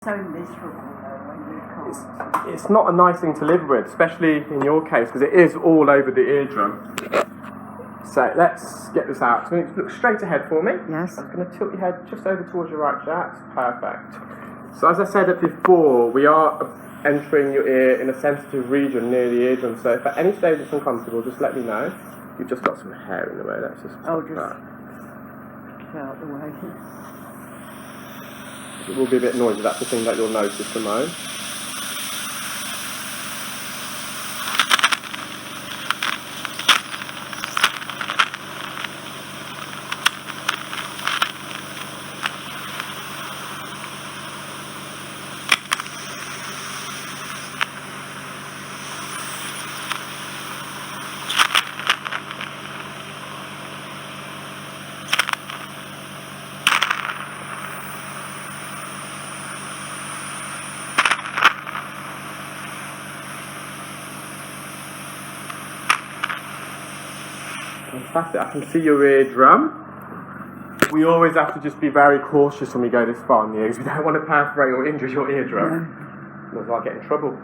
So miserable though when you can't. It's not a nice thing to live with, especially in your case, because it is all over the eardrum. So let's get this out. So look straight ahead for me. Yes. I'm going to tilt your head just over towards your right ear. That's perfect. So as I said before, we are entering your ear in a sensitive region near the eardrum. So if at any stage it's uncomfortable, just let me know. You've just got some hair in the way. Let's just I'll put just that. get out the way. It will be a bit noisy. That's the thing that you'll notice, Simone. Fantastic, I can see your eardrum. We always have to just be very cautious when we go this far in the ears. We don't want to perforate or injure your eardrum. Otherwise I'll get in trouble.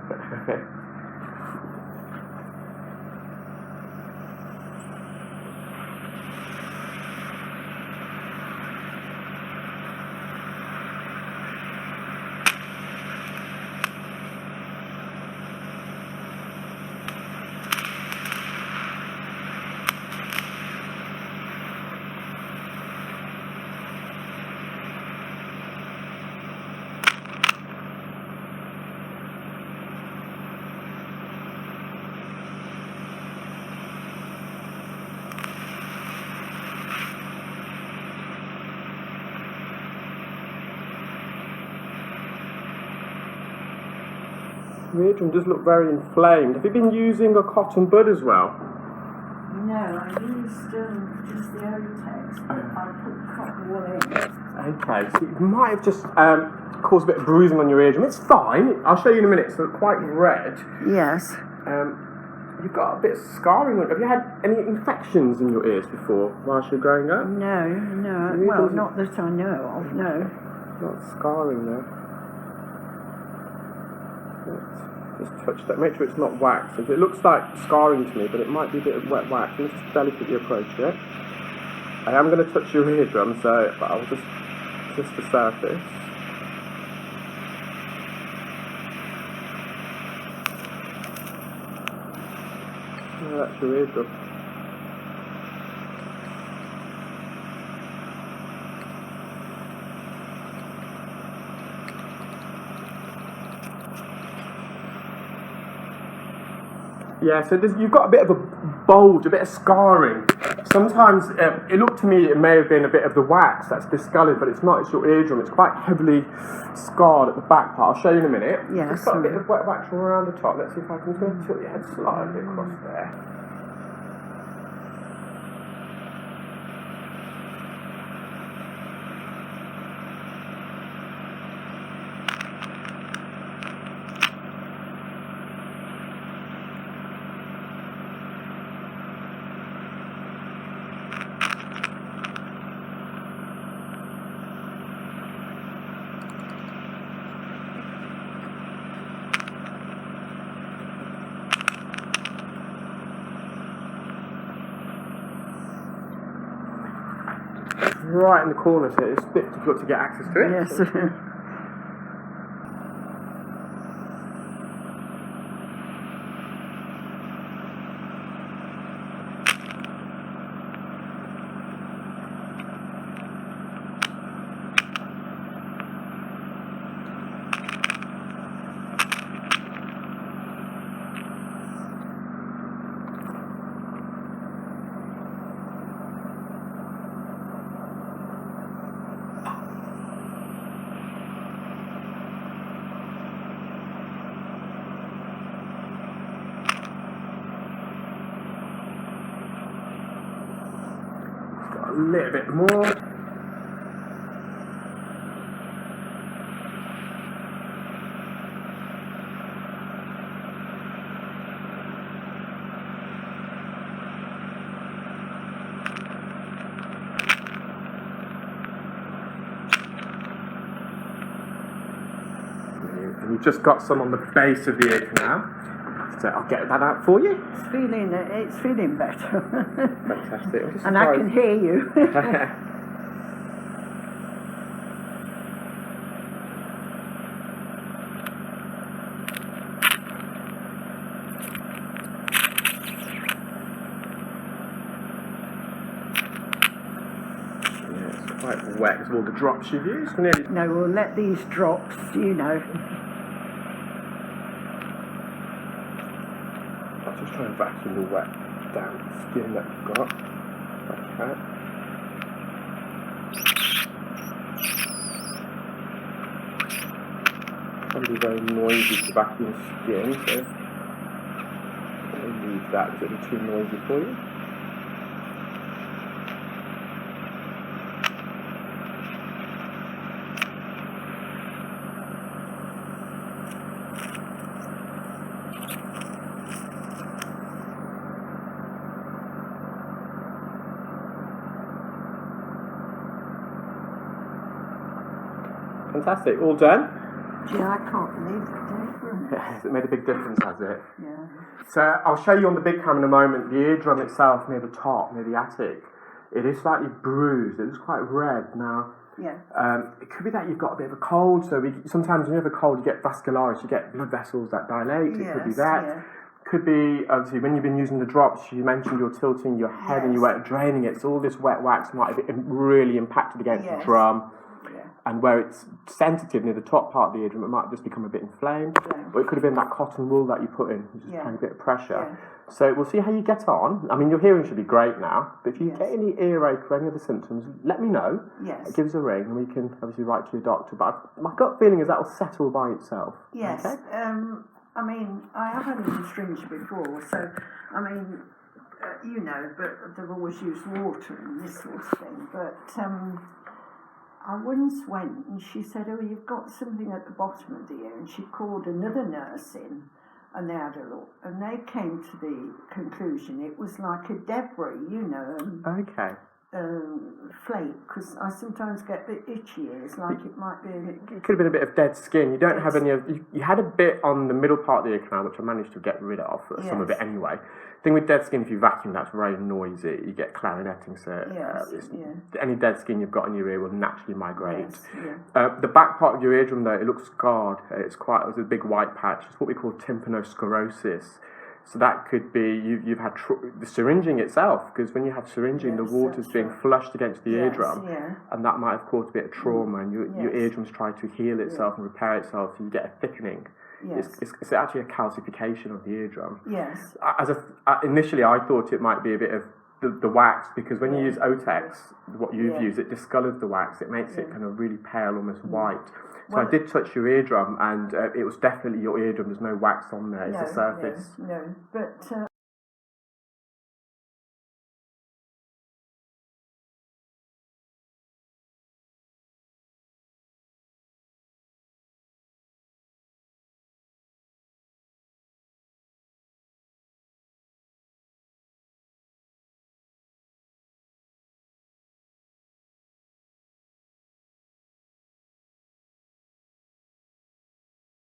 Your eardrum does look very inflamed. Have you been using a cotton bud as well? No, I used just the Otex, but I put cotton wool in. Okay, so you might have just caused a bit of bruising on your eardrum. It's fine. I'll show you in a minute. So it's quite red. Yes. You've got a bit of scarring. Have you had any infections in your ears before whilst you're growing up? No. Really? Well, not that I know of, no. Not scarring though. Let's just touch that. Make sure it's not wax. It looks like scarring to me, but it might be a bit of wet wax. Let me just delicately approach it. I am going to touch your eardrum, so I'll just the surface. Oh, that's your eardrum. Yeah, so you've got a bit of a bulge, a bit of scarring. Sometimes it looked to me it may have been a bit of the wax that's discoloured, but it's not. It's your eardrum. It's quite heavily scarred at the back part. I'll show you in a minute. Yes. It's got a bit of wet wax all around the top. Let's see if I can tilt your head slightly across there. Right in the corners here. It's a bit difficult to get access to it. Yes. A little bit more. We've just got some on the base of the ear canal, so I'll get that out for you. It's feeling better. Fantastic. And I can hear you. Quite wet with all the drops you've used. Nearly. No, we'll let these drops, I'll just try and vacuum the wet down skin that you've got. Okay. Probably very noisy to vacuum skin, so I'll leave that because it'll be too noisy for you. Fantastic, all done? Yeah, I can't believe it, It made a big difference, has it? Yeah. So I'll show you on the big camera in a moment, the eardrum itself near the top, near the attic, it is slightly bruised, it looks quite red now. Yeah. It could be that you've got a bit of a cold, so sometimes when you have a cold you get vascularis, you get blood vessels that dilate, it could be that. Yeah. Could be, obviously, when you've been using the drops, you mentioned you're tilting your head and you weren't draining it, so all this wet wax might have really impacted against the drum. And where it's sensitive near the top part of the eardrum, it might just become a bit inflamed. Or it could have been that cotton wool that you put in, which is applying a bit of pressure. So we'll see how you get on. I mean, your hearing should be great now, but if you get any earache or any other symptoms, let me know. Give us a ring and we can obviously write to your doctor. But my gut feeling is that will settle by itself. Yes. Okay? I mean, I have had an astringent before, so, I mean, but they've always used water and this sort of thing. But I once went and she said, oh, you've got something at the bottom of the ear. And she called another nurse in and they had a look. And they came to the conclusion it was like a debris, Okay. Flake, because I sometimes get a bit itchy ears, like it might be It could have been a bit of dead skin. You don't have any of... You had a bit on the middle part of the ear canal, which I managed to get rid of, some of it anyway. The thing with dead skin, if you vacuum, that's very noisy. You get clarinetting, so any dead skin you've got in your ear will naturally migrate. The back part of your eardrum, though, it looks scarred. It's a big white patch. It's what we call tympanosclerosis. So that could be you've had the syringing itself, because when you have syringing, the water's being flushed against the eardrum, and that might have caused a bit of trauma, and your eardrum's trying to heal itself and repair itself, so you get a thickening. It's actually a calcification of the eardrum. Initially, I thought it might be a bit of the wax, because when you use Otex, what you've used, it discolours the wax. It makes it kind of really pale, almost white. So I did touch your eardrum, and it was definitely your eardrum. There's no wax on there. It's the surface. No, but